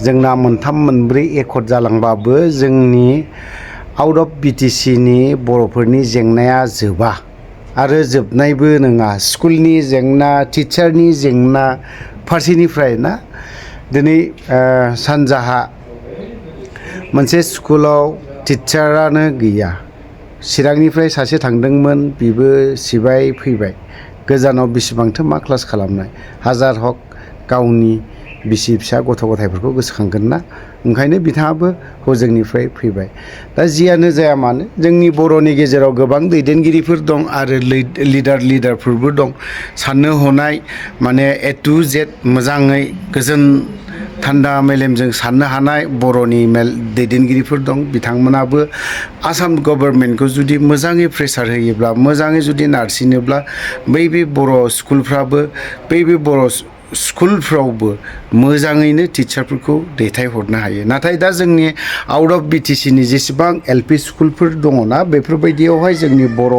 जोंना मोनथाम मोनब्रै एकर्ड जालांबाबो जोंनि आउट अफ BTC नि बर'फोरनि जेंनाया जोबा आरो जोबनायबो नङा। स्कुलनि जेंना, टिचारनि जेंना फारसेनिफ्राय ना दिनै सानजाहा मोनसे स्कुलाव टिचारानो गैया। चिरांनिफ्राय सासे थांदोंमोन, बिबो सिबाय फैबाय। गोजानाव बेसेबांथो मा क्लास खालामनाय, हाजार हक गावनि बिसि फिसा गथ' गथायफोरखौ गोसोखांगोन ना, ओंखायनो बिथाङाबो हजोंनिफ्राय फैबाय। दा जियानो जाया मानो जोंनि बर'नि गेजेराव गोबां दैदेनगिरिफोर दं आरो लिडारफोरबो दं। साननो हनाय माने A to Z मोजाङै गोजोन थान्दा मेलेमजों साननो हानाय बर'नि दैदेनगिरिफोर दं। बिथांमोनाबो आसाम गभर्नमेन्टखौ जुदि मोजाङै प्रेसार होयोब्ला, मोजाङै जुदि नारसिनोब्ला बे बर' स्कुलफ्राबो बर' स्कुलफ्रावबो मोजाङैनो टिचारफोरखौ दैथायहरनो हायो। नाथाय दा जोंनि आउट अफ BTC नि जेसेबां LP स्कुलफोर दङना, बेफोरबायदियावहाय जोंनि बर'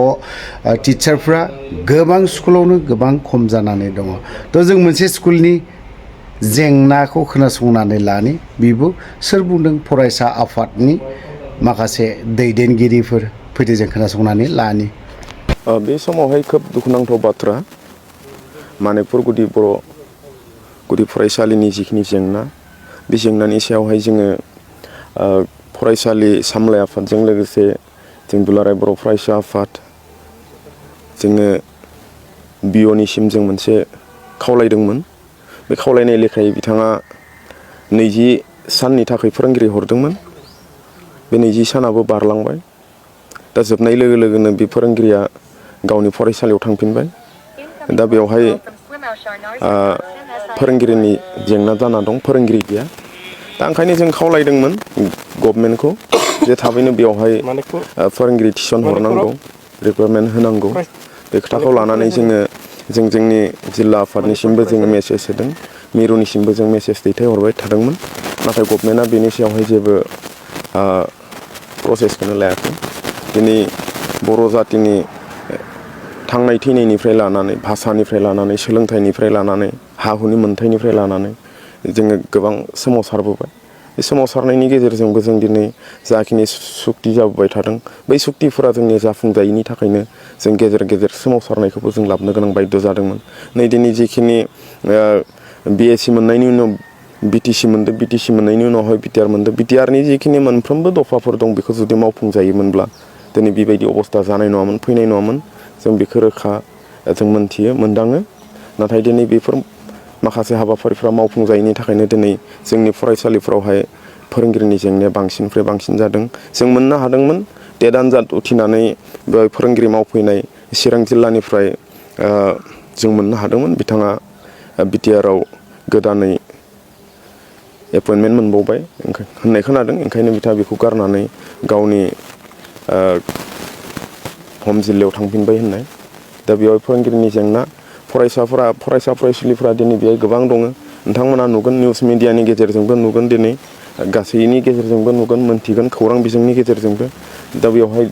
टिचारफ्रा गोबां स्कुलावनो गोबां खम जानानै दङ। थ' जों मोनसे स्कुलनि जेंनाखौ खोनासंनानै लानि। बिबो सोर बुंदों? फरायसा आफादनि माखासे दैदेनगिरिफोर। फैदो जों खोनासंनानै लानि। बे समावहाय खोब दुखुनांथाव बाथ्रा, मानिपुर गुदि फरायसालिनि जिखिनि जेंना, बे जेंनानि सायावहाय जोङो फरायसालि सामलाय आफादजों लोगोसे जों दुलाराय बर' फरायसा आफाद, जोङो BOनिसिम जों मोनसे खावलायदोंमोन। बे खावलायनाय लेखायै बिथाङा 20 साननि थाखाय फोरोंगिरि हरदोंमोन। बे 20 सानाबो बारलांबाय। दा जोबनाय लोगो लोगोनो बे फोरोंगिरिया गावनि फरायसालियाव थांफिनबाय। दा बेवहाय फोरोंगिरिनि जेंना जाना दं, फोरोंगिरि गैया। दा ओंखायनो जों खावलायदोंमोन गभर्नमेन्टखौ जे थाबैनो बेवहाय फोरोंगिरि थिसनहरनांगौ, रिक्रुइटमेन्ट होनांगौ। बे खोथाखौ लानानै जों जोंनि जिल्ला आफादनिसिमबो जोङो मेसेज होदों, मिरुनिसिमबो जों मेसेज दैथायहरबाय थादोंमोन। नाथाय गभर्नमेन्टआ बेनि सायावहाय जेबो प्रसेसखौनो लायाखै। दिनै बर' जातिनि थांनाय थैनायनिफ्राय लानानै, भाषानिफ्राय लानानै, सोलोंथाइनिफ्राय लानानै, हा-हुनि मोन्थाइनिफ्राय लानानै जोङो गोबां सोमावसारबोबाय। बे सोमावसारनायनि गेजेरजोंबो जों दिनै जाखिनि सुक्ति जाबोबाय थादों, बै सुक्तिफोरा जोंनि जाफुंजायैनि थाखायनो जों गेजेर गेजेर सोमावसारनायखौबो जों लाबोनो गोनां बायध' जादोंमोन। नै दिनै जिखिनि BSc मोननायनि उनाव BTC मोनदों, BTC मोननायनि उनावहाय BTR मोनदों। BTRनि जिखिनि मोनफ्रोमबो दफाफोर दं, बेखौ जुदि मावफुंजायोमोनब्ला दिनै बेबायदि अबस्था जानाय नङामोन, फैनाय नङामोन। जों बेखौ रोखा जों मोनथियो, मोनदाङो। नाथाय दिनै बेफोर माखासे हाबाफारिफ्रा मावफुंजायैनि थाखायनो दिनै जोंनि फरायसालिफ्रावहाय फोरोंगिरिनि जेंनाया बांसिननिफ्राय बांसिन जादों। जों मोननो हादोंमोन टेट आनजाद उथ्रिनानै फोरोंगिरि मावफैनाय चिरां जिल्लानिफ्राय जों मोननो हादोंमोन। बिथाङा BTRआव गोदानै एपइन्टमेन्ट मोनबावबाय होननाय खोनादों। ओंखायनो बिथाङा बेखौ गारनानै गावनि हम जिल्लायाव थांफिनबाय होननाय। दा बेयाव फोरोंगिरिनि जेंना, फरायसा फरायसुलिफ्रा दिनै बेहाय गोबां दङ। नोंथांमोना नुगोन, निउस मिडियानि गेजेरजोंबो नुगोन, दिनै गासैनि गेजेरजोंबो नुगोन, मोनथिगोन, खौरां बिजोंनि गेजेरजोंबो। दा बेवहाय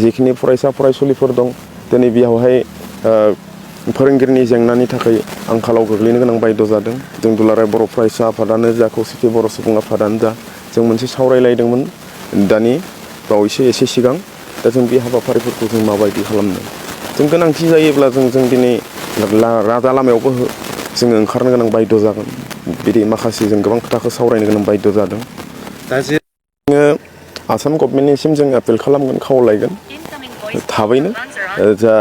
जिखिनि फरायसुलिफोर दं, दिनै बेयावहाय फोरोंगिरिनि जेंनानि थाखाय आंखालाव गोग्लैनो गोनां बायध' जादों। जों दुलाराय बर' फरायसा आफादानो जा, खौसेथि बर' सुबुं आफादानो जा, जों मोनसे सावरायलायदोंमोन दानि बावैसो एसे सिगां। दा जों बे हाबाफारिफोरखौ जों माबायदि खालामनो, जों गोनांथि जायोब्ला जों दिनै राजा लामायावबो जोङो ओंखारनो गोनां बायध' जागोन। बिदि माखासे जों गोबां खोथाखौ सावरायनो गोनां बायध' जादों। दा जोङो आसाम गभर्नमेन्टनिसिम जों आपिल खालामगोन, खावलायगोन थाबैनो जा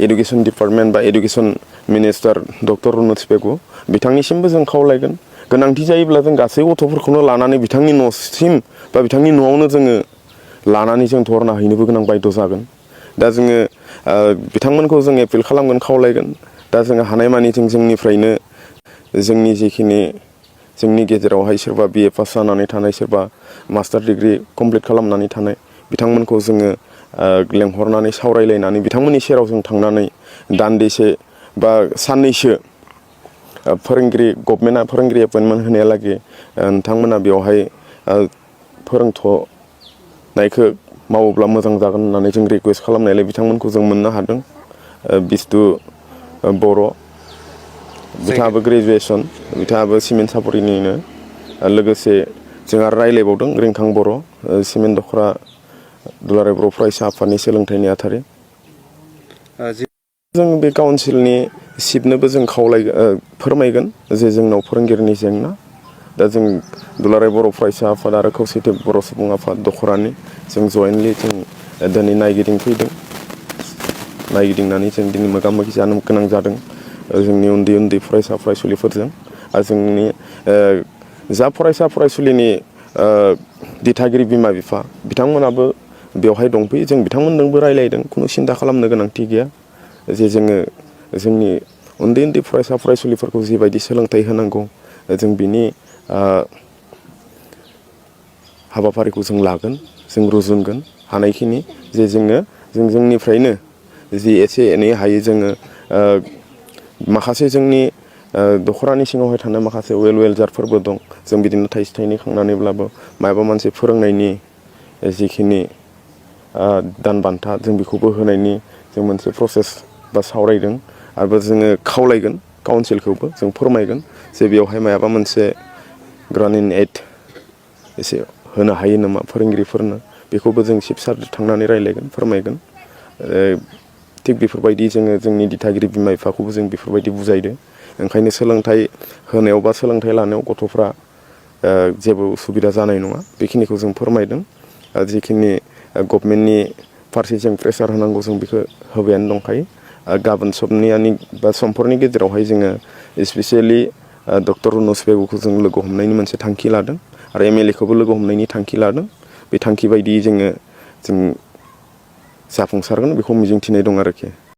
एडुकेसन डिपार्टमेन्ट बा education minister doctor Ranoj Pegu, बिथांनिसिमबो जों खावलायगोन। गोनांथि जायोब्ला जों गासै गथ'फोरखौनो लानानै बिथांनि न'सिम बा बिथांनि न'आवनो जोङो लानानै जों धरना हैनोबो गोनां बायध' जागोन। दा जोङो बिथांमोनखौ जों एपिल खालामगोन, खावलायगोन। दा जोङो हानायमानि जोंनिफ्रायनो जोंनि जिखिनि जोंनि गेजेरावहाय सोरबा BA पास जानानै थानाय, सोरबा मास्टार डिग्रि कमप्लिट खालामनानै थानाय, बिथांमोनखौ जोङो लेंहरनानै सावरायलायनानै बिथांमोननि सेराव जों थांनानै दान्दिसे बा साननैसो गभर्नमेन्टआ फोरोंगिरि एपइन्टमेन्ट होनायालागै नोंथांमोना बेवहाय फोरोंथ'नायखौ मावोब्ला मोजां जागोन होननानै जों रिकुवेस्ट खालामनायलाय बिथांमोनखौ जों मोननो हादों। बिस्तु बर', बिथाङाबो ग्रेजुवेसन, बिथाङाबो सिमेन्ट सापरिनिनो। लोगोसे जोंहा रायज्लायबावदों रिंखां बर' सिमेन्ट दख'रा दुलाराय बर' फरायसा आफादनि सोलोंथाइ नेहाथारि। जों बे काउन्सिलनि सिटनोबो जों फोरमायगोन जे जोंनाव फोरोंगिरिनि जेंना। दा जों दुलाराय बर' फरायसा आफाद आरो खौसेथि बर' सुबुं आफाद दख'रानि जों जयेन्टलि जों दिनै नायगिदिंफैदों। नायगिदिंनानै जों दिनै मोगा मोगि जानो गोनां जादों जोंनि उन्दै उन्दै फरायसा फरायसुलिफोरजों। आरो जोंनि जा फरायसा फरायसुलिनि दिथागिरि बिमा बिफा बिथांमोनाबो बेवहाय दंफैयो। जों बिथांमोनजोंबो रायज्लायदों, खुनु सिन्था खालामनो गोनांथि गैया जे जोङो जोंनि उन्दै उन्दै फरायसा फरायसुलिफोरखौ जिबायदि सोलोंथाइ होनांगौ जों बिनि हाबाफारिखौ जों लागोन, जों रुजुनगोन हानायखिनि जे जों जोंनिफ्रायनो जि एसे एनै हायो जोङो माखासे जोंनि दख'रानि सिङावहाय थानाय माखासे वेलजारफोरबो दं। जों बिदिनो थाइसे थाइनै खांनानैब्लाबो माबा मोनसे फोरोंनायनि जिखिनि दान बान्था जों बेखौबो होनायनि जों मोनसे प्रसेस बा सावरायदों। आरो जोङो खावलायगोन काउन्सिलखौबो जों फोरमायगोन जे बेवहाय मायाबा मोनसे ग्रान्ट इन एड एसे होनो हायो नामा फोरोंगिरिफोरनो, बेखौबो जों चिफ सारजों थांनानै रायज्लायगोन, फोरमायगोन। थिग बेफोरबायदि जोङो जोंनि दिथागिरि बिमा बिफाखौबो जों बेफोरबायदि बुजायदों। ओंखायनो सोलोंथाइ होनायाव बा सोलोंथाइ लानायाव गथ'फ्रा जेबो उसुबिदा जानाय नङा बेखिनिखौ जों फोरमायदों। जिखिनि गभमेन्टनि फारसे जों प्रेसार होनांगौ जों बेखौ होबायानो दंखायो। गाबोन समफोरनि गेजेरावहाय जोङो स्पेसियेलि डक्टर रुनुस पेगुखौ जों लोगो हमनायनि मोनसे थांखि लादों आरो MLA खौबो लोगो हमनायनि थांखि लादों। बे थांखि बायदियै जों जाफुंसारगोन बेखौ मिजिंथिनाय दं आरोखि।